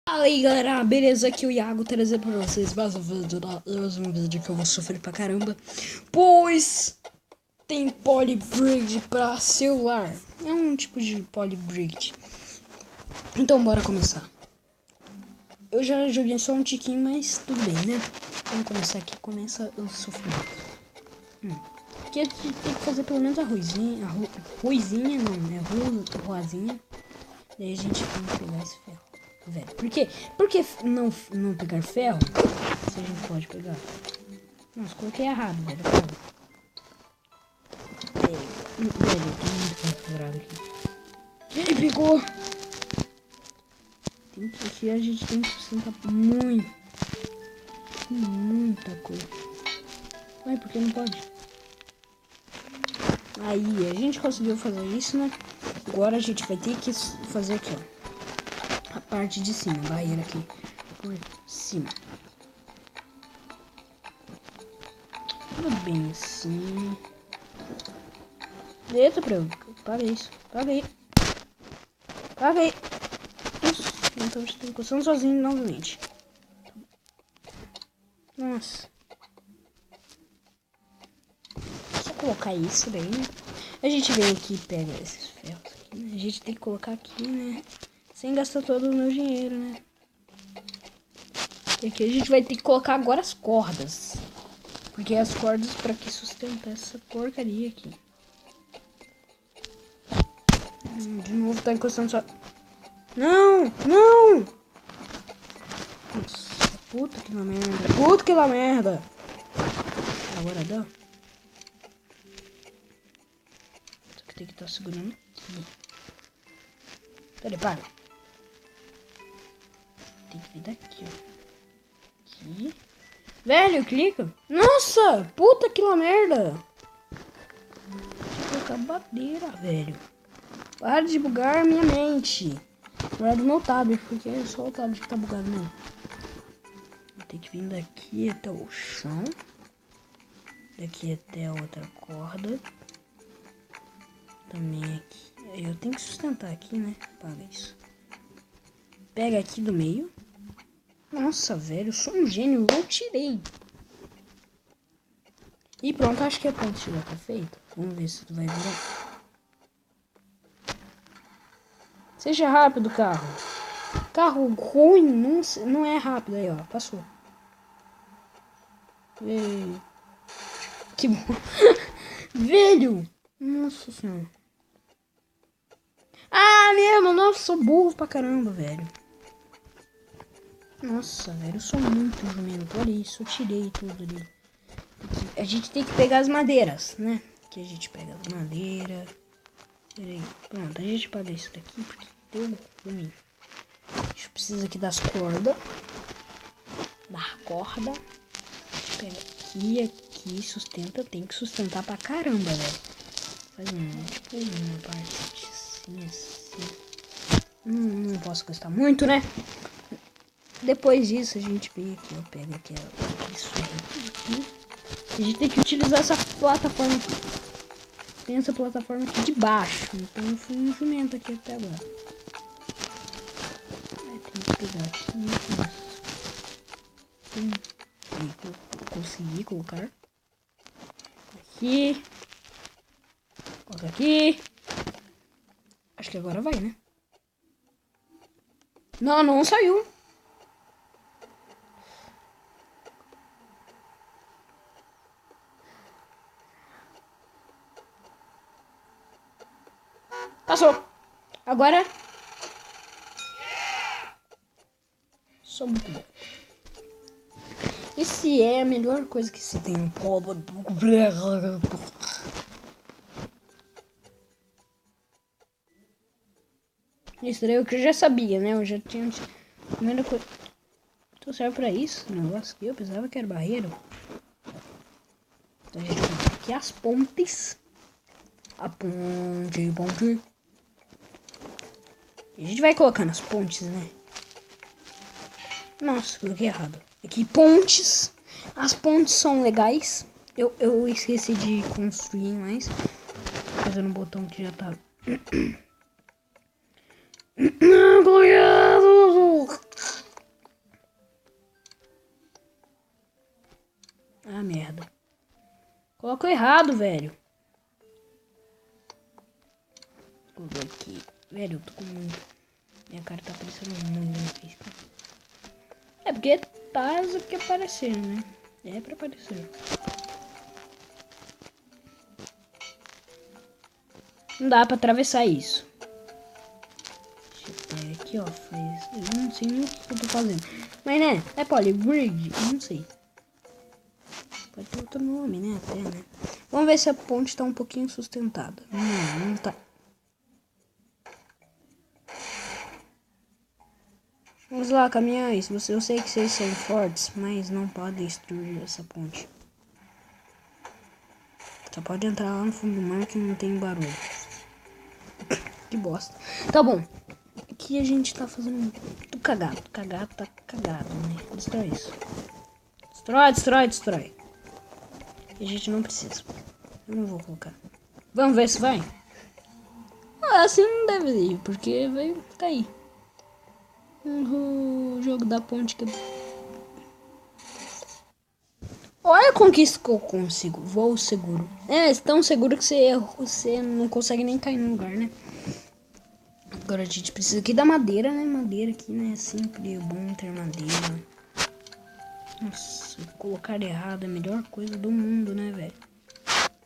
Fala aí galera, beleza? Aqui é o Iago trazer pra vocês mais um vídeo que eu vou sofrer pra caramba, pois tem polybridge pra celular. É um tipo de polybridge. Então bora começar. Eu já joguei só um tiquinho, mas tudo bem, né? Vamos começar aqui, começa o sofrimento. Aqui a gente tem que fazer pelo menos a ruizinha, ruizinha não, né? Ruazinha. Daí a gente tem que pegar esse ferro. Velho, por quê? Por que não pegar ferro? Se a gente pode pegar. Nossa, coloquei errado, velho. Velho, eu tô muito configurado aqui. Ele pegou! Aqui a gente tem que sustentar muita coisa. Ué, por que não pode? Aí, a gente conseguiu fazer isso, né? Agora a gente vai ter que fazer aqui, ó. A parte de cima, a barreira aqui por cima. Tudo bem assim. Eita, paga isso. Paga aí. Paga aí. Isso. Então estou encostando sozinho novamente. Nossa. Só colocar isso daí, né? A gente vem aqui e pega esses ferros aqui, né? A gente tem que colocar aqui, né? Sem gastar todo o meu dinheiro, né? E aqui a gente vai ter que colocar agora as cordas. Porque as cordas para que sustentar essa porcaria aqui. De novo tá encostando só. Não! Não! Nossa, puta que la merda. Puta que la merda. Agora dá. Só que tem que estar segurando aqui. Peraí, para. Tem que vir daqui, ó. Aqui. Velho, clica. Nossa! Puta que la merda. Deixa eu colocar madeira, velho. Para de bugar minha mente. Agora do meu tablet, porque é só o tablet que tá bugado mesmo. Tem que vir daqui até o chão. Daqui até a outra corda. Também aqui. Eu tenho que sustentar aqui, né? Paga isso. Pega aqui do meio. Nossa, velho, eu sou um gênio. Eu tirei. E pronto, acho que a ponte já tá feita. Vamos ver se tu vai virar. Seja rápido, carro. Carro ruim não é rápido. Aí, ó. Passou. Ei. Que bom. Velho. Nossa senhora. Ah, mesmo. Nossa, sou burro pra caramba, velho. Nossa, velho. Eu sou muito jumento. Olha isso. Eu tirei tudo ali. Aqui. A gente tem que pegar as madeiras, né? Aqui a gente pega as madeiras. Peraí. Pronto. A gente paga isso daqui porque deu ruim. A gente precisa aqui das cordas. Da corda. A gente pega aqui, sustenta. Tem que sustentar pra caramba, velho. Faz tipo uma parte assim. Não posso gastar muito, né? Depois disso, a gente vem aqui, ó. Pega aqui, ó. Isso aqui. A gente tem que utilizar essa plataforma aqui. Tem essa plataforma aqui de baixo. Então eu fui um jumento aqui até agora. Tem que pegar aqui. Consegui colocar. Aqui. Coloca aqui. Acho que agora vai, né? Não saiu. Passou. Agora. Sou muito bom. Esse é a melhor coisa que se tem. Isso daí eu que já sabia, né? Eu já tinha. Primeira coisa. Então serve pra isso? O negócio aqui eu pensava que era barreiro. Então a gente coloca aqui as pontes. A ponte. E a gente vai colocando as pontes, né? Nossa, coloquei errado. Aqui, pontes. As pontes são legais. Eu esqueci de construir mais. Fazendo um botão que já tá. Não, Coloca errado, velho. Coloquei aqui. Velho, eu tô com muito. Minha cara tá aparecendo muito no Facebook. É porque tá o que aparecer, né? É pra aparecer. Não dá pra atravessar isso. Deixa eu pegar aqui, ó. Eu não sei nem o que eu tô fazendo. Mas, né? É polybridge? Não sei. Pode ter outro nome, né? Até, né? Vamos ver se a ponte tá um pouquinho sustentada. Não tá. Vamos lá, caminhões. Eu sei que vocês são fortes, mas não podem destruir essa ponte. Só pode entrar lá no fundo do mar que não tem barulho. Que bosta. Tá bom. Aqui a gente tá fazendo tudo cagado. Cagado tá cagado, né? Destrói isso. Destrói. E a gente não precisa. Eu não vou colocar. Vamos ver se vai. Ah, assim não deve ir, porque vai cair. O jogo da ponte que... Olha a conquista que eu consigo. Voo seguro. É, tão seguro que você não consegue nem cair no lugar, né? Agora a gente precisa aqui da madeira, né? Madeira aqui, né? Sempre é bom ter madeira. Nossa, colocar errado é a melhor coisa do mundo, né, velho?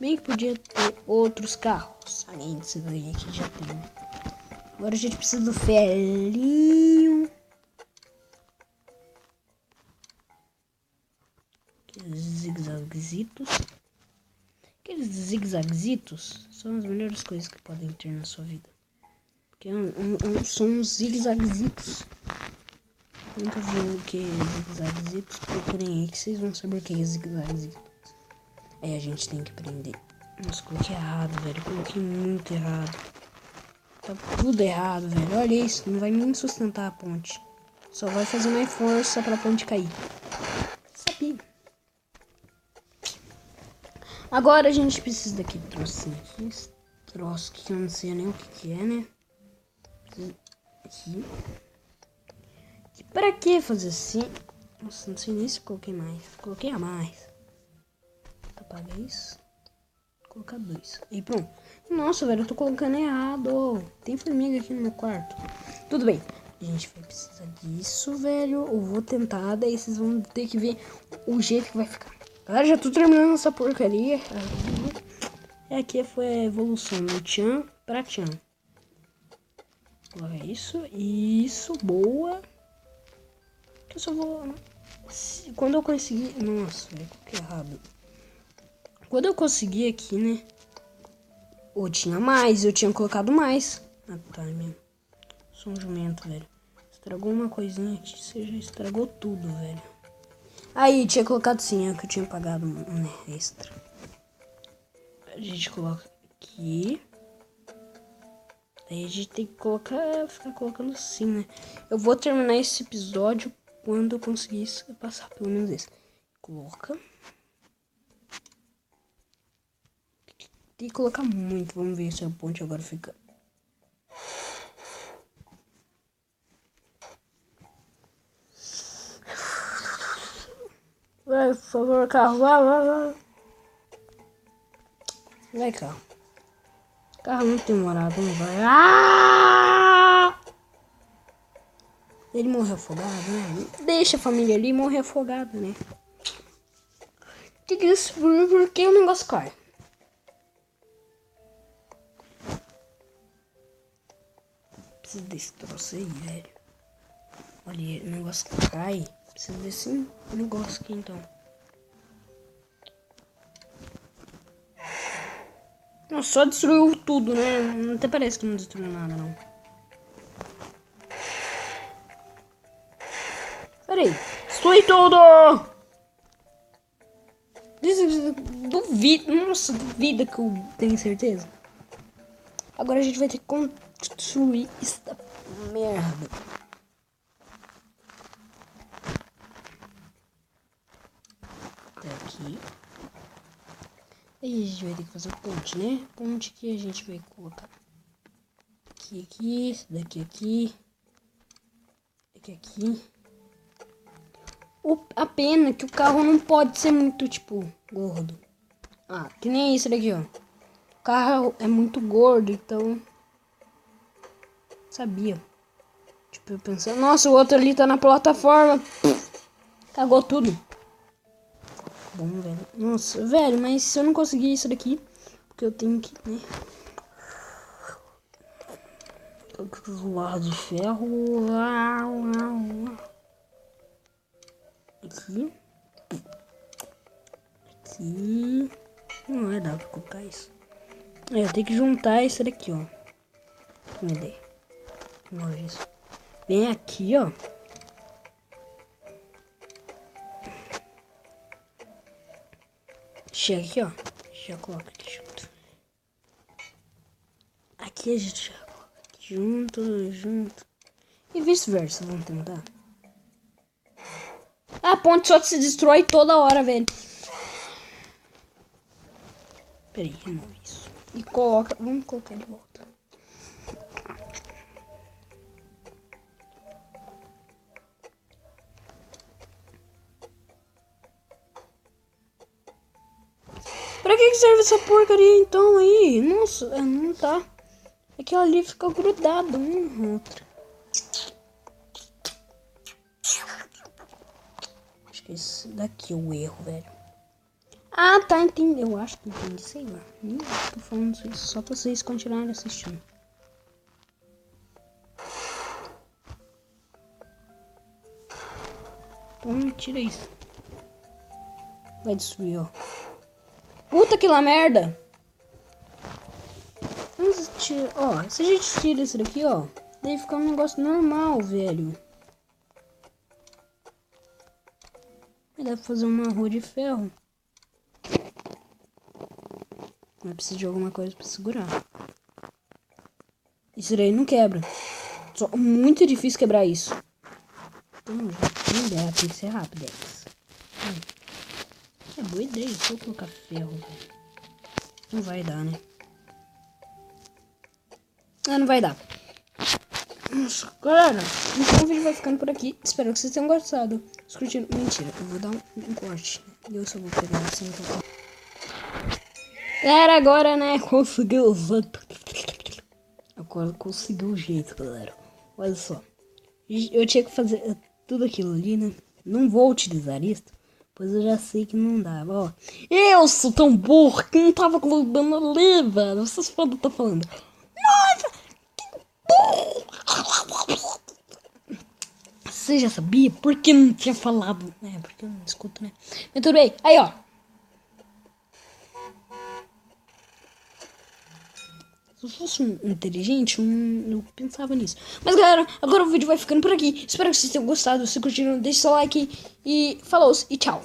Bem que podia ter outros carros. Além desse daí que já tem. Agora a gente precisa do ferrinho. Aqueles zigue-zaguezitos. Aqueles zigue-zaguezitos são as melhores coisas que podem ter na sua vida. Porque são uns zigue-zaguezitos. Nunca vi o que é zigue-zaguezitos. Procurem aí que vocês vão saber o que é zigue-zaguezitos. Aí a gente tem que prender. Nossa, coloquei errado, velho. Coloquei muito errado. Tá tudo errado, velho. Olha isso. Não vai nem sustentar a ponte. Só vai fazer mais força pra ponte cair. Sabia. Agora a gente precisa daquele trocinho aqui. Esse troço que eu não sei nem o que é, né? Aqui. E pra que fazer assim? Nossa, não sei nem se coloquei mais. Coloquei a mais. Apaga isso. Vou colocar 2. E pronto. Nossa, velho, eu tô colocando errado. Tem formiga aqui no meu quarto. Tudo bem. A gente vai precisar disso, velho. Eu vou tentar, daí vocês vão ter que ver o jeito que vai ficar. Galera, já tô terminando essa porcaria. Aqui foi a evolução do Tchan pra Tchan. Olha isso. Isso, boa. Eu só vou... Quando eu conseguir... Nossa, velho, coloquei errado. Quando eu consegui aqui, né? Ou tinha mais, eu tinha colocado mais. Ah, tá, mesmo. Sou um jumento, velho. Estragou uma coisinha aqui, você já estragou tudo, velho. Aí, tinha colocado sim, é que eu tinha pagado um extra. A gente coloca aqui. Aí a gente tem que colocar, ficar colocando assim, né? Eu vou terminar esse episódio quando eu conseguir passar pelo menos esse. Coloca. Tem que colocar muito. Vamos ver se a ponte agora fica. Vai, por favor, carro. Vai. Vai, carro. Carro muito demorado, não vai. Ah! Ele morreu afogado, né? Deixa a família ali morrer afogado, né? Tem que destruir porque o negócio cai. Preciso desse troço aí, velho. Olha, o negócio cai. Preciso desse negócio aqui, então. Nossa, só destruiu tudo, né? Até parece que não destruiu nada, não. Peraí. Destrui tudo! Duvido. Nossa, duvida que eu tenho certeza. Agora a gente vai ter que construir esta merda. Até aqui. Aí a gente vai ter que fazer ponte, né? Ponte que a gente vai colocar. Aqui, esse daqui aqui. Aqui. A pena é que o carro não pode ser muito, tipo, gordo. Ah, que nem isso daqui, ó. O carro é muito gordo, então... Sabia. Tipo, eu pensando, nossa, o outro ali tá na plataforma. Cagou tudo. Bom, velho. Nossa, velho, mas se eu não conseguir isso daqui, porque eu tenho que, né? Zoar de ferro. Aqui. Aqui. Não vai dar pra colocar isso. Eu tenho que juntar isso daqui, ó. Uma ideia. Vamos isso. Vem aqui, ó. Chega aqui, ó. Já coloca aqui junto. Aqui a gente já coloca aqui junto. E vice-versa, vamos tentar. A ponte só se destrói toda hora, velho. Peraí, remove isso. E coloca. Vamos colocar de volta. Pra que serve essa porcaria então aí? Nossa, não tá. Aquela ali fica grudada uma na outra. Acho que esse daqui é o erro, velho. Ah, tá, entendi. Eu acho que entendi, sei lá. Nem tô falando isso só pra vocês continuarem assistindo. Então, tira isso. Vai destruir, ó. Puta que lá merda! Ó, se a gente tira isso daqui, ó, daí fica um negócio normal, velho. Dá pra fazer uma rua de ferro. Mas precisa de alguma coisa pra segurar. Isso daí não quebra. Só muito difícil quebrar isso. Então, já tem ideia, tem que ser rápido. É boa ideia, se eu colocar ferro, velho. Não vai dar, né? Ah, não vai dar. Nossa, galera, então o vídeo vai ficando por aqui. Espero que vocês tenham gostado. Curtindo. Mentira, eu vou dar um corte. Eu só vou pegar assim. Galera, agora, né? Conseguiu. Agora conseguiu o jeito, galera. Olha só. Eu tinha que fazer tudo aquilo ali, né? Não vou utilizar isso, pois eu já sei que não dava, ó. Eu sou tão burro que não tava colocando ali, velho. Vocês podem estar falando. Nossa, que burro! Você já sabia? Por que não tinha falado? É, porque eu não escuto, né? Mas tudo bem. Aí, ó. Se eu fosse inteligente, eu pensava nisso. Mas, galera, agora o vídeo vai ficando por aqui. Espero que vocês tenham gostado. Se curtiram, deixe seu like. E falou e tchau.